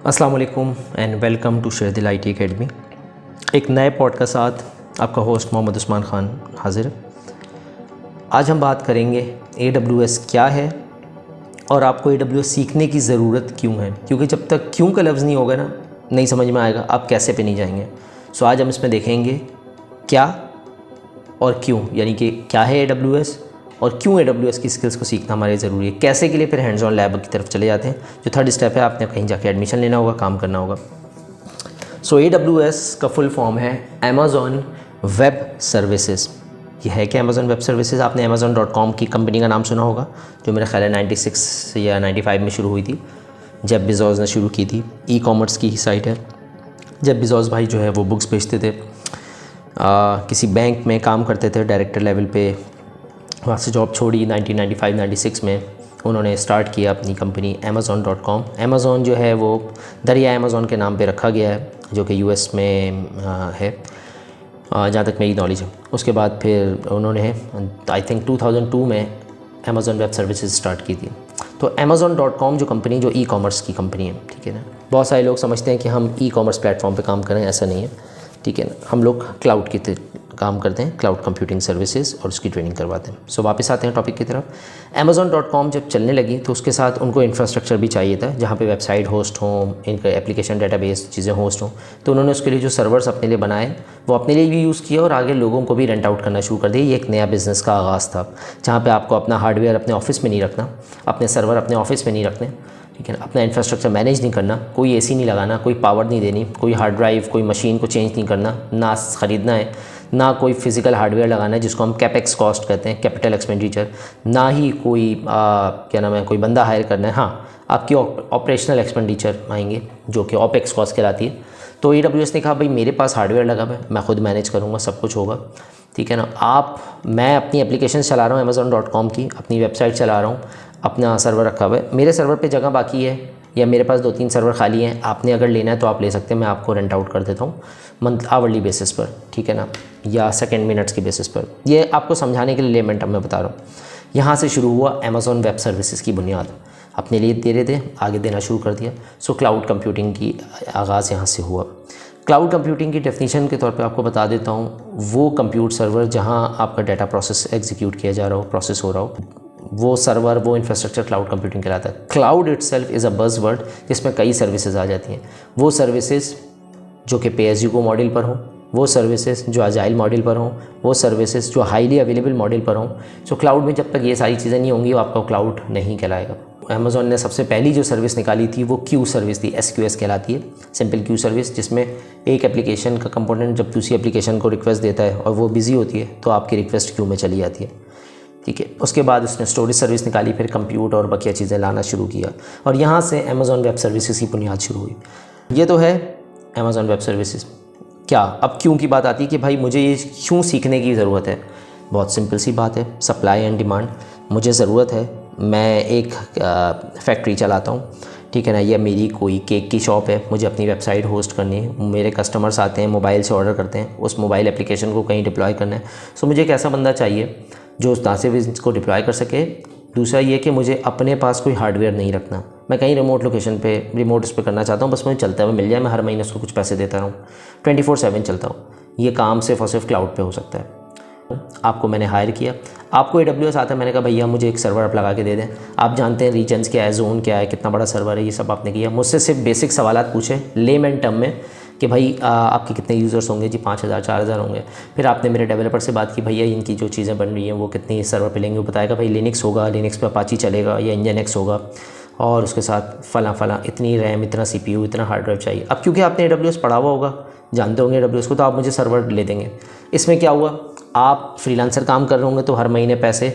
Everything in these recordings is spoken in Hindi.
अस्सलाम वालेकुम and welcome to Sherdil IT academy. एक नए पॉडकास्ट के साथ आपका होस्ट मोहम्मद उस्मान ख़ान हाज़िर है। आज हम बात करेंगे AWS क्या है और आपको AWS सीखने की ज़रूरत क्यों है, क्योंकि जब तक क्यों का लफ्ज़ नहीं होगा ना, नहीं समझ में आएगा आप कैसे पे नहीं जाएंगे। सो आज हम इसमें देखेंगे क्या और क्यों, यानी कि क्या है AWS और क्यों AWS की स्किल्स को सीखना हमारे ज़रूरी है। कैसे के लिए फिर हैंड्स ऑन लैब की तरफ चले जाते हैं, जो थर्ड स्टेप है, आपने कहीं जाके एडमिशन लेना होगा, काम करना होगा। सो AWS का फुल फॉर्म है अमेज़ॉन वेब सर्विसेज। ये है कि अमेज़ॉन वेब सर्विसेज, आपने amazon.com की कंपनी का नाम सुना होगा, जो मेरा ख्याल है 96 या 95 में शुरू हुई थी, जब बेज़ोस ने शुरू की थी। ई-कॉमर्स की ही साइट है। जब बेज़ोस भाई जो है वो बुक्स बेचते थे, किसी बैंक में काम करते थे डायरेक्टर लेवल पे, वहाँ से जॉब छोड़ी 1995-96 में उन्होंने स्टार्ट किया अपनी कंपनी amazon.com। अमेज़ॉन जो है वो दरिया अमेज़ॉन के नाम पे रखा गया है, जो कि US में है, जहाँ तक मेरी नॉलेज है। उसके बाद फिर उन्होंने आई थिंक 2002 में अमेज़ॉन वेब सर्विसेज स्टार्ट की थी। तो amazon.com जो कंपनी, जो ई-कॉमर्स की कंपनी है, ठीक है ना। बहुत सारे लोग समझते हैं कि हम ई-कॉमर्स प्लेटफॉर्म पे काम करें, ऐसा नहीं है, ठीक है ना। हम लोग क्लाउड की काम करते हैं, क्लाउड कंप्यूटिंग सर्विसेज, और उसकी ट्रेनिंग करवाते हैं। सो वापस आते हैं टॉपिक की तरफ। amazon.com जब चलने लगी तो उसके साथ उनको इंफ्रास्ट्रक्चर भी चाहिए था, जहाँ पे वेबसाइट होस्ट हों, इनका एप्लीकेशन डेटाबेस चीज़ें होस्ट हों। तो उन्होंने उसके लिए जो सर्वर्स अपने लिए बनाए, वो अपने लिए भी यूज़ किया और आगे लोगों को भी रेंट आउट करना शुरू कर दिया। ये एक नया बिज़नेस का आगाज़ था, जहाँ पर आपको अपना हार्डवेयर अपने ऑफिस में नहीं रखना, अपने सर्वर अपने ऑफिस में नहीं रखने, ठीक है ना। अपना इंफ्रास्ट्रक्चर मैनेज नहीं करना, कोई AC नहीं लगाना, कोई पावर नहीं देनी, कोई हार्ड ड्राइव, कोई मशीन को चेंज नहीं करना, ना ख़रीदना है, ना कोई फिज़िकल हार्डवेयर लगाना है, जिसको हम कैपेक्स कॉस्ट कहते हैं, कैपिटल एक्सपेंडिचर, ना ही कोई क्या नाम है, कोई बंदा हायर करना है। हाँ, आपकी ऑपरेशनल एक्सपेंडिचर आएंगे, जो कि OPEX कॉस्ट कहलाती है। तो AWS ने कहा भाई मेरे पास हार्डवेयर लगा है, मैं खुद मैनेज करूँगा, सब कुछ होगा, ठीक है ना। मैं अपनी एप्लीकेशन चला रहा हूँ amazon.com की, अपनी वेबसाइट चला रहा हूँ, अपना सर्वर रखा हुआ है, मेरे सर्वर पे जगह बाकी है या मेरे पास 2-3 सर्वर खाली हैं, आपने अगर लेना है तो आप ले सकते हैं, मैं आपको रेंट आउट कर देता हूँ मंथ आवरली बेसिस पर, ठीक है ना, या सेकंड मिनट्स की बेसिस पर। ये आपको समझाने के लिए लेमेंट अब मैं बता रहा हूँ। यहाँ से शुरू हुआ अमेज़ॉन वेब सर्विसेज की बुनियाद, अपने लिए दे रहे थे, आगे देना शुरू कर दिया। सो क्लाउड कंप्यूटिंग की आगाज़ यहाँ से हुआ। क्लाउड कंप्यूटिंग की डेफिनेशन के तौर पे आपको बता देता हूँ, वो कंप्यूट सर्वर जहाँ आपका डाटा प्रोसेस एग्जीक्यूट किया जा रहा हो, प्रोसेस हो रहा हो, वो सर्वर, वो इंफ्रास्ट्रक्चर क्लाउड कंप्यूटिंग कहलाता है। Cloud itself is a buzzword, जिसमें कई सर्विसेज आ जाती हैं। वो सर्विसेज जो कि पे एज़ यू गो मॉडल पर हो, वो सर्विसेज जो अजाइल मॉडल पर हों, वो सर्विसेज जो हाईली अवेलेबल मॉडल पर हों। सो क्लाउड में जब तक ये सारी चीज़ें नहीं होंगी, वो आपका क्लाउड नहीं कहलाएगा। अमेज़ॉन ने सबसे पहली जो सर्विस निकाली थी वो क्यू सर्विस थी, SQS कहलाती है, सिंपल क्यू सर्विस, जिसमें एक एप्लीकेशन का कंपोनेंट जब दूसरी एप्लीकेशन को रिक्वेस्ट देता है और वो बिजी होती है, तो आपकी रिक्वेस्ट क्यू में चली जाती है, ठीक है। उसके बाद उसने स्टोरेज सर्विस निकाली, फिर कंप्यूट और बकिया चीज़ें लाना शुरू किया, और यहाँ से अमेज़ॉन वेब सर्विसेज की बुनियाद शुरू हुई। ये तो है अमेज़ॉन वेब सर्विसेज। क्या अब क्यों की बात आती है कि भाई मुझे ये क्यों सीखने की ज़रूरत है। बहुत सिंपल सी बात है, सप्लाई एंड डिमांड। मुझे ज़रूरत है, मैं एक फैक्ट्री चलाता हूँ, ठीक है ना, या मेरी कोई केक की शॉप है, मुझे अपनी वेबसाइट होस्ट करनी है, मेरे कस्टमर्स आते हैं, मोबाइल से ऑर्डर करते हैं, उस मोबाइल एप्लीकेशन को कहीं डिप्लॉय करना है। सो मुझे एक ऐसा बंदा चाहिए जो उस से भी इसको डिप्लॉय कर सके। दूसरा ये कि मुझे अपने पास कोई हार्डवेयर नहीं रखना, मैं कहीं रिमोट लोकेशन पे, रिमोट उस पर करना चाहता हूँ, बस मुझे चलता हुआ मिल जाए, मैं हर महीने उसको कुछ पैसे देता रहूँ, 24/7 चलता हूँ। ये काम सिर्फ और सिर्फ क्लाउड पे हो सकता है। आपको मैंने हायर किया, आपको AWS आता है, मैंने कहा भैया मुझे एक सर्वर आप लगा के दे दें। आप जानते हैं रीजन्स क्या है, जोन क्या है, कितना बड़ा सर्वर है, ये सब आपने किया। मुझसे सिर्फ बेसिक सवालात पूछे लेमैन टर्म में कि भाई आपके कितने यूज़र्स होंगे जी, 5000 4000 होंगे। फिर आपने मेरे डेवलपर से बात की, भैया इनकी जो चीज़ें बन रही हैं वो कितनी सर्वर पे लेंगे, वो बताएगा भाई लिनक्स होगा, लिनक्स पे अपाची चलेगा या nginx होगा, और उसके साथ फला इतनी रैम, इतना CPU, इतना हार्ड ड्राइव चाहिए। अब क्योंकि आपने AWS पढ़ा हुआ होगा, जानते होंगे AWS को, तो आप मुझे सर्वर ले देंगे। इसमें क्या हुआ, आप फ्रीलांसर काम कर रहे होंगे तो हर महीने पैसे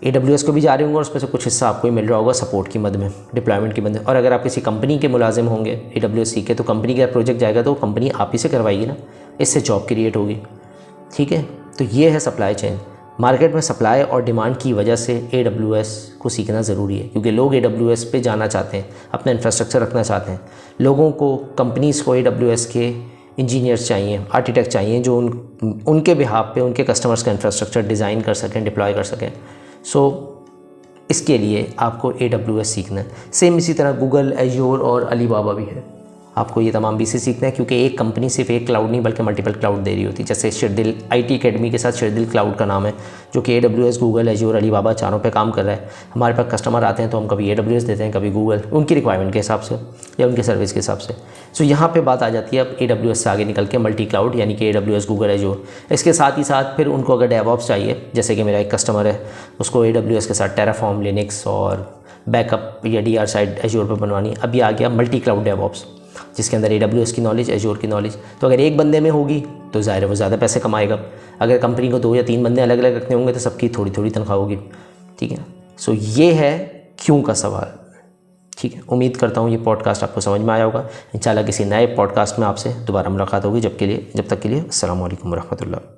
AWS को भी जा रहे होंगे और उसमें से कुछ हिस्सा आपको ही मिल रहा होगा सपोर्ट की मद में, डिप्लॉयमेंट की मद में। और अगर आप किसी कंपनी के मुलाजिम होंगे AWS सीखे, तो कंपनी का प्रोजेक्ट जाएगा तो कंपनी आप ही से करवाएगी ना, इससे जॉब क्रिएट होगी, ठीक है। तो ये है सप्लाई चेन। मार्केट में सप्लाई और डिमांड की वजह से AWS को सीखना ज़रूरी है, क्योंकि लोग AWS पे जाना चाहते हैं, अपना इंफ्रास्ट्रक्चर रखना चाहते हैं। लोगों को, कंपनीज़ को AWS के इंजीनियर्स चाहिए, आर्किटेक्ट चाहिए, जो उनके बिहाफ पे उनके कस्टमर्स का इंफ्रास्ट्रक्चर डिज़ाइन कर सकें, डिप्लॉय कर सकें। सो इसके लिए आपको AWS सीखना है। सेम इसी तरह गूगल, एज्योर और अलीबाबा भी है, आपको ये तमाम भी से सीखना है, क्योंकि एक कंपनी सिर्फ एक क्लाउड नहीं बल्कि मल्टीपल क्लाउड दे रही होती है। जैसे शेरदिल IT अकेडमी के साथ शेरदिल क्लाउड का नाम है, जो कि AWS, गूगल, एज्योर, अलीबाबा चारों पे काम कर रहा है। हमारे पास कस्टमर आते हैं तो हम कभी AWS देते हैं, कभी गूगल, उनकी रिक्वायरमेंट के हिसाब से या उनके सर्विस के हिसाब से। सो यहाँ पे बात आ जाती है अब AWS से आगे निकल के मल्टी क्लाउड, यानी कि AWS, गूगल, एज्योर। इसके साथ ही साथ फिर उनको अगर डेवऑप्स चाहिए, जैसे कि मेरा एक कस्टमर है, उसको AWS के साथ टेराफॉर्म, लिनक्स और बैकअप या DR साइड एज्योर पर बनवानी है। अभी आ गया मल्टी क्लाउड डेवऑप्स, जिसके अंदर AWS की नॉलेज, एज्योर की नॉलेज। तो अगर एक बंदे में होगी तो ज़ाहिर है वो ज़्यादा पैसे कमाएगा। अगर कंपनी को 2 या 3 बंदे अलग अलग रखने होंगे तो सबकी थोड़ी थोड़ी तनख्वाह होगी, ठीक है। सो ये है क्यों का सवाल, ठीक है। उम्मीद करता हूँ ये पॉडकास्ट आपको समझ में आया होगा। इंशाल्लाह किसी नए पॉडकास्ट में आपसे दोबारा मुलाकात होगी। जब तक के लिए अस्सलाम वालेकुम रहमतुल्लाह।